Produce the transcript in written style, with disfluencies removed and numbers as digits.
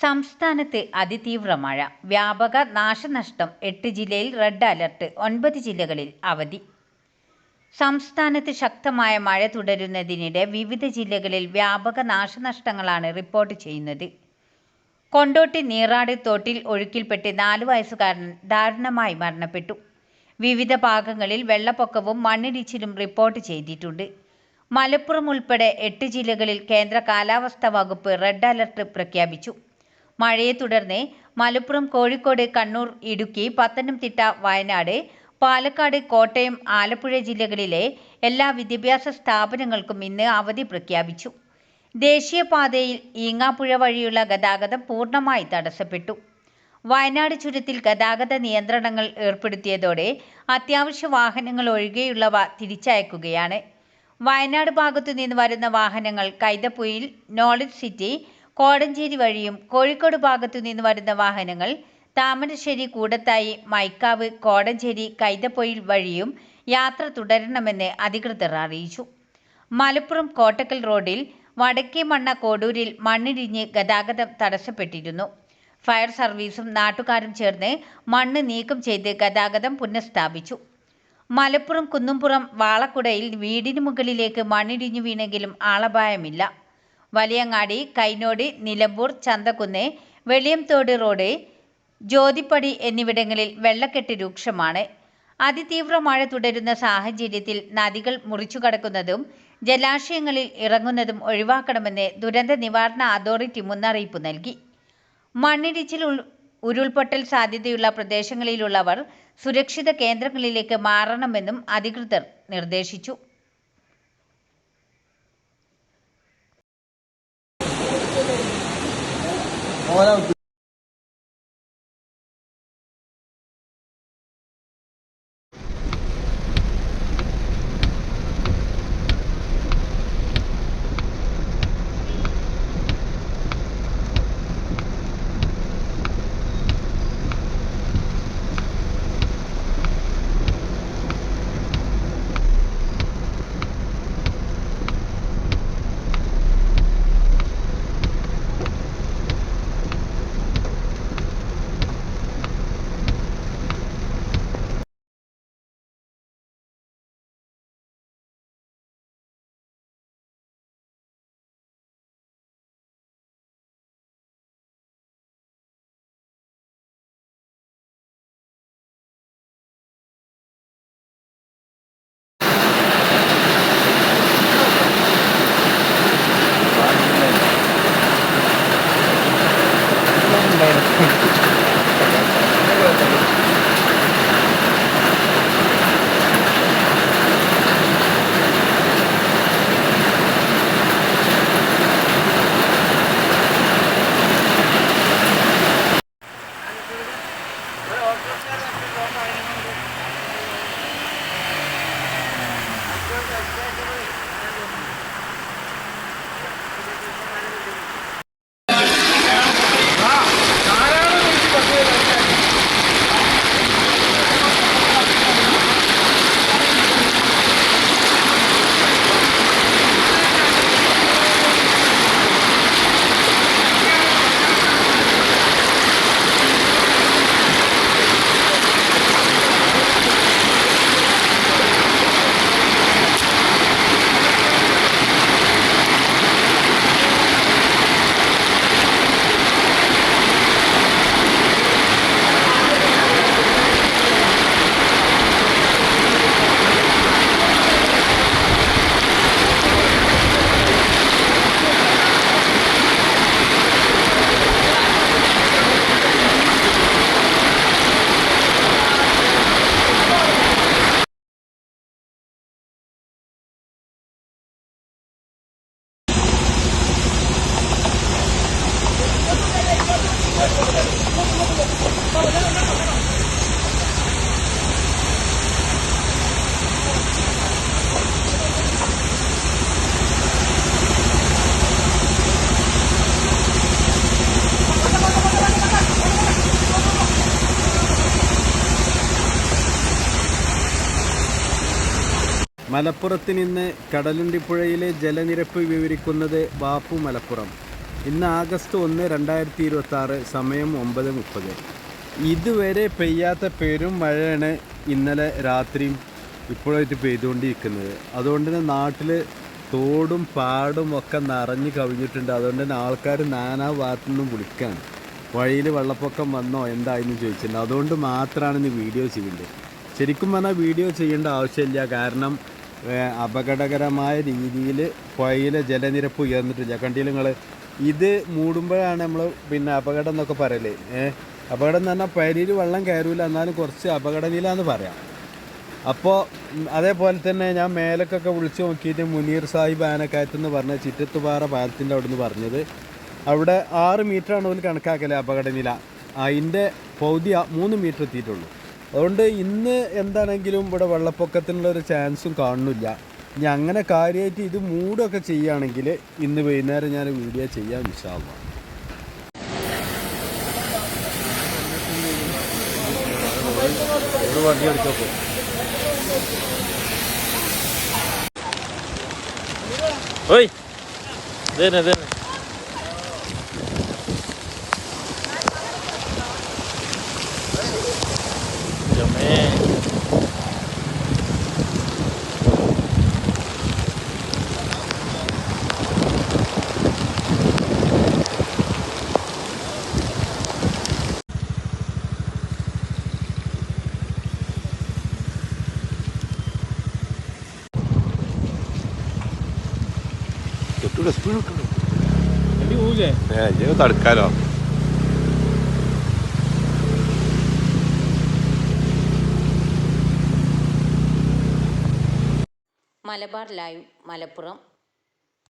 സംസ്ഥാനത്ത് അതിതീവ്ര മഴ, വ്യാപക നാശനഷ്ടം. 8 ജില്ലയിൽ റെഡ് അലർട്ട്, 9 ജില്ലകളിൽ അവധി. സംസ്ഥാനത്ത് ശക്തമായ മഴ തുടരുന്നതിനിടെ വിവിധ ജില്ലകളിൽ വ്യാപക നാശനഷ്ടങ്ങളാണ് റിപ്പോർട്ട് ചെയ്യുന്നത്. കൊണ്ടോട്ടി നീറാട് തോട്ടിൽ ഒഴുക്കിൽപ്പെട്ട് 4 വയസ്സുകാരൻ ദാരുണമായി മരണപ്പെട്ടു. വിവിധ ഭാഗങ്ങളിൽ വെള്ളപ്പൊക്കവും മണ്ണിടിച്ചിലും റിപ്പോർട്ട് ചെയ്തിട്ടുണ്ട്. മലപ്പുറം ഉൾപ്പെടെ 8 ജില്ലകളിൽ കേന്ദ്ര കാലാവസ്ഥാ വകുപ്പ് റെഡ് അലർട്ട് പ്രഖ്യാപിച്ചു. മഴയെ തുടർന്ന് മലപ്പുറം, കോഴിക്കോട്, കണ്ണൂർ, ഇടുക്കി, പത്തനംതിട്ട, വയനാട്, പാലക്കാട്, കോട്ടയം, ആലപ്പുഴ ജില്ലകളിലെ എല്ലാ വിദ്യാഭ്യാസ സ്ഥാപനങ്ങൾക്കും ഇന്ന് അവധി പ്രഖ്യാപിച്ചു. ദേശീയപാതയിൽ ഈങ്ങാപ്പുഴ വഴിയുള്ള ഗതാഗതം പൂർണ്ണമായി തടസ്സപ്പെട്ടു. വയനാട് ചുരത്തിൽ ഗതാഗത നിയന്ത്രണങ്ങൾ ഏർപ്പെടുത്തിയതോടെ അത്യാവശ്യ വാഹനങ്ങൾ ഒഴികെയുള്ളവ തിരിച്ചയക്കുകയാണ്. വയനാട് ഭാഗത്തുനിന്ന് വരുന്ന വാഹനങ്ങൾ കൈതപ്പൊയിൽ, നോളജ് സിറ്റി, കോടഞ്ചേരി വഴിയും, കോഴിക്കോട് ഭാഗത്തുനിന്ന് വരുന്ന വാഹനങ്ങൾ താമരശ്ശേരി, കൂടത്തായി, മൈക്കാവ്, കോടഞ്ചേരി, കൈതപ്പൊയിൽ വഴിയും യാത്ര തുടരണമെന്ന് അധികൃതർ അറിയിച്ചു. മലപ്പുറം കോട്ടക്കൽ റോഡിൽ വടക്കേമണ്ണ കോഡൂരിൽ മണ്ണിടിഞ്ഞ് ഗതാഗതം തടസ്സപ്പെട്ടിരുന്നു. ഫയർ സർവീസും നാട്ടുകാരും ചേർന്ന് മണ്ണ് നീക്കം ചെയ്ത് ഗതാഗതം പുനഃസ്ഥാപിച്ചു. മലപ്പുറം കുന്നുംപുറം വാളക്കുടയിൽ വീടിന് മുകളിലേക്ക് മണ്ണിടിഞ്ഞു വീണെങ്കിലും ആളപായമില്ല. വലിയങ്ങാടി, കൈനോട്, നിലമ്പൂർ, ചന്തക്കുന്ന്, വെളിയംതോട് റോഡ്, ജ്യോതിപ്പടി എന്നിവിടങ്ങളിൽ വെള്ളക്കെട്ട് രൂക്ഷമാണ്. അതിതീവ്ര മഴ തുടരുന്ന സാഹചര്യത്തിൽ നദികൾ മുറിച്ചുകടക്കുന്നതും ജലാശയങ്ങളിൽ ഇറങ്ങുന്നതും ഒഴിവാക്കണമെന്ന് ദുരന്ത നിവാരണ അതോറിറ്റി മുന്നറിയിപ്പ് നൽകി. മണ്ണിടിച്ചിൽ, ഉരുൾപൊട്ടൽ സാധ്യതയുള്ള പ്രദേശങ്ങളിലുള്ളവർ സുരക്ഷിത കേന്ദ്രങ്ങളിലേക്ക് മാറണമെന്നും അധികൃതർ നിർദ്ദേശിച്ചു. മലപ്പുറത്ത് നിന്ന് കടലുണ്ടിപ്പുഴയിലെ ജലനിരപ്പ് വിവരിക്കുന്നത് ബാപ്പു മലപ്പുറം. ഇന്ന് ആഗസ്റ്റ് 1, 2026, സമയം 9:30. ഇതുവരെ പെയ്യാത്ത പെരും മഴയാണ് ഇന്നലെ രാത്രിയും ഇപ്പോഴായിട്ട് പെയ്തുകൊണ്ടിരിക്കുന്നത്. അതുകൊണ്ട് തന്നെ നാട്ടിൽ തോടും പാടും ഒക്കെ നിറഞ്ഞു കവിഞ്ഞിട്ടുണ്ട്. അതുകൊണ്ട് തന്നെ ആൾക്കാർ നാനാ ഭാഗത്തു നിന്നും വിളിക്കുകയാണ്, വഴിയിൽ വെള്ളപ്പൊക്കം വന്നോ എന്തായെന്ന് ചോദിച്ചിട്ടുണ്ട്. അതുകൊണ്ട് മാത്രമാണ് ഇന്ന് വീഡിയോ ചെയ്യുന്നത്. ശരിക്കും പറഞ്ഞാൽ വീഡിയോ ചെയ്യേണ്ട ആവശ്യമില്ല, കാരണം അപകടകരമായ രീതിയിൽ പുഴയിലെ ജലനിരപ്പ് ഉയർന്നിട്ടില്ല. കണ്ടില്ല നിങ്ങൾ, ഇത് മൂടുമ്പോഴാണ് നമ്മൾ അപകടം എന്നൊക്കെ പറയലേ. അപകടം എന്ന് പറഞ്ഞാൽ പുഴയിൽ വെള്ളം കയറില്ല, എന്നാലും കുറച്ച് അപകടനില എന്ന് പറയാം. അപ്പോൾ അതേപോലെ തന്നെ ഞാൻ മേലക്കൊക്കെ വിളിച്ച് നോക്കിയിട്ട് മുനീർ സാഹിബ് ആനക്കയത്തെന്ന് പറഞ്ഞ ചിറ്റത്തുപാറ പാലത്തിൻ്റെ അവിടെ നിന്ന് പറഞ്ഞത് അവിടെ 6 മീറ്ററാണ് അവർ കണക്കാക്കല് അപകടനില. അതിൻ്റെ പകുതി 3 മീറ്റർ എത്തിയിട്ടുള്ളൂ. അതുകൊണ്ട് ഇന്ന് എന്താണെങ്കിലും ഇവിടെ വെള്ളപ്പൊക്കത്തിനുള്ളൊരു ചാൻസും കാണുന്നില്ല. ഇനി അങ്ങനെ കാര്യമായിട്ട് ഇത് മൂടൊക്കെ ചെയ്യുകയാണെങ്കിൽ ഇന്ന് വൈകുന്നേരം ഞാൻ വീഡിയോ ചെയ്യാൻ ഇൻഷാ അല്ലാഹ്. വണ്ടി എടുക്കപ്പോ Oi, dene. Jamé. തടുക്കാലോ. മലബാർ ലൈവ്, മലപ്പുറം.